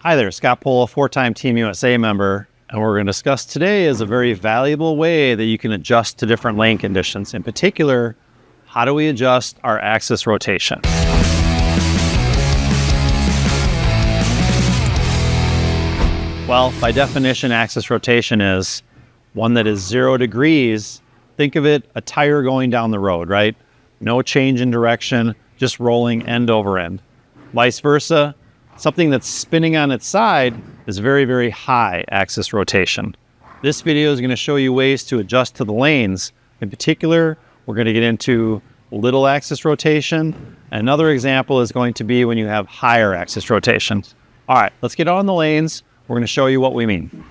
Hi there, Scott Pohl, a four-time Team USA member, and what we're going to discuss today is a very valuable way that you can adjust to different lane conditions. In particular, how do we adjust our axis rotation? Well, by definition, axis rotation is one that is 0 degrees. Think of it, a tire going down the road, right? No change in direction, just rolling end over end. Vice versa, something that's spinning on its side is very, very high axis rotation. This video is going to show you ways to adjust to the lanes. In particular, we're going to get into little axis rotation. Another example is going to be when you have higher axis rotation. All right, let's get on the lanes. We're going to show you what we mean.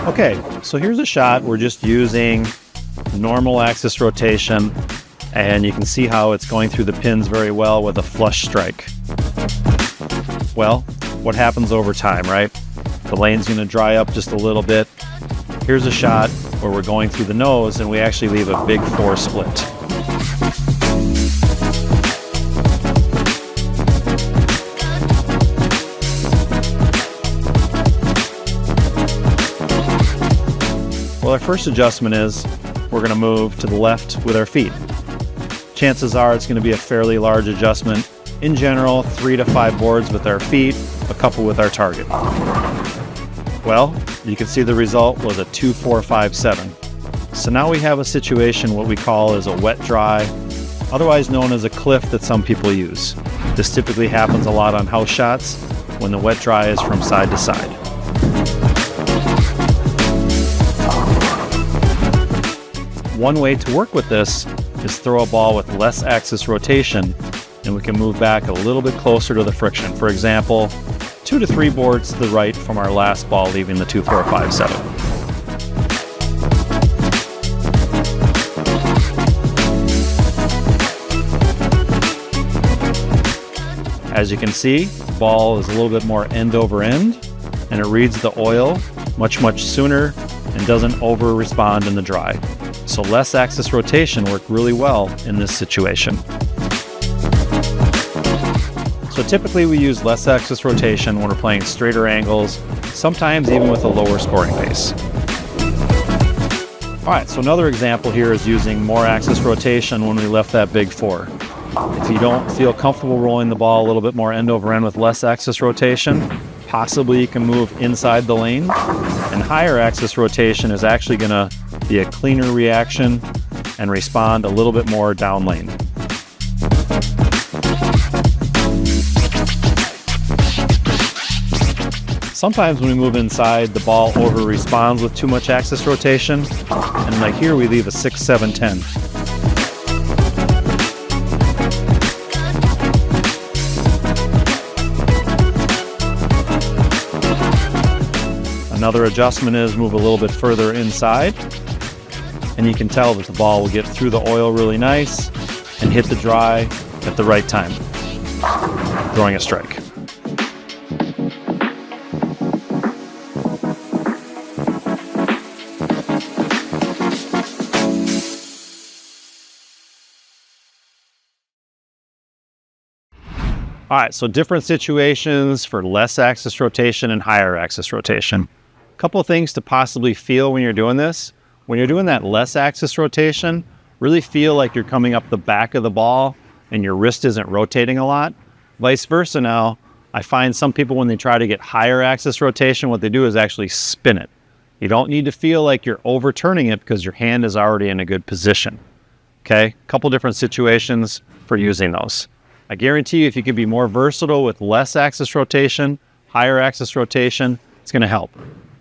Okay, so here's a shot. We're just using normal axis rotation, and you can see how it's going through the pins very well with a flush strike. Well, what happens over time, right? The lane's going to dry up just a little bit. Here's a shot where we're going through the nose and we actually leave a big 4 split. Well, our first adjustment is we're going to move to the left with our feet. Chances are it's going to be a fairly large adjustment. In general, 3 to 5 boards with our feet, a couple with our target. Well, you can see the result was a 2, 4, 5, 7. So now we have a situation what we call is a wet dry, otherwise known as a cliff that some people use. This typically happens a lot on house shots when the wet dry is from side to side. One way to work with this is throw a ball with less axis rotation, and we can move back a little bit closer to the friction. For example, 2 to 3 boards to the right from our last ball, leaving the 2, 4, 5, 7. As you can see, the ball is a little bit more end over end, and it reads the oil much sooner and doesn't over respond in the dry. So less axis rotation worked really well in this situation. So typically we use less axis rotation when we're playing straighter angles, sometimes even with a lower scoring pace. All right, so another example here is using more axis rotation when we left that big 4. If you don't feel comfortable rolling the ball a little bit more end over end with less axis rotation, possibly you can move inside the lane, and higher axis rotation is actually going to be a cleaner reaction and respond a little bit more down lane. Sometimes when we move inside, the ball over responds with too much axis rotation, and like here we leave a 6, 7, 10. Another adjustment is move a little bit further inside, and you can tell that the ball will get through the oil really nice and hit the dry at the right time, throwing a strike. All right, so different situations for less axis rotation and higher axis rotation. A couple of things to possibly feel when you're doing this. When you're doing that less axis rotation, really feel like you're coming up the back of the ball and your wrist isn't rotating a lot. Vice versa now, I find some people when they try to get higher axis rotation, what they do is actually spin it. You don't need to feel like you're overturning it because your hand is already in a good position. Okay, a couple different situations for using those. I guarantee you if you can be more versatile with less axis rotation, higher axis rotation, it's going to help.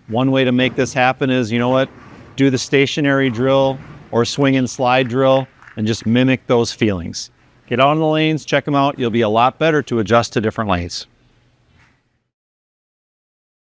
One way to make this happen is, you know what, do the stationary drill or swing and slide drill and just mimic those feelings. Get out on the lanes, check them out. You'll be a lot better to adjust to different lanes.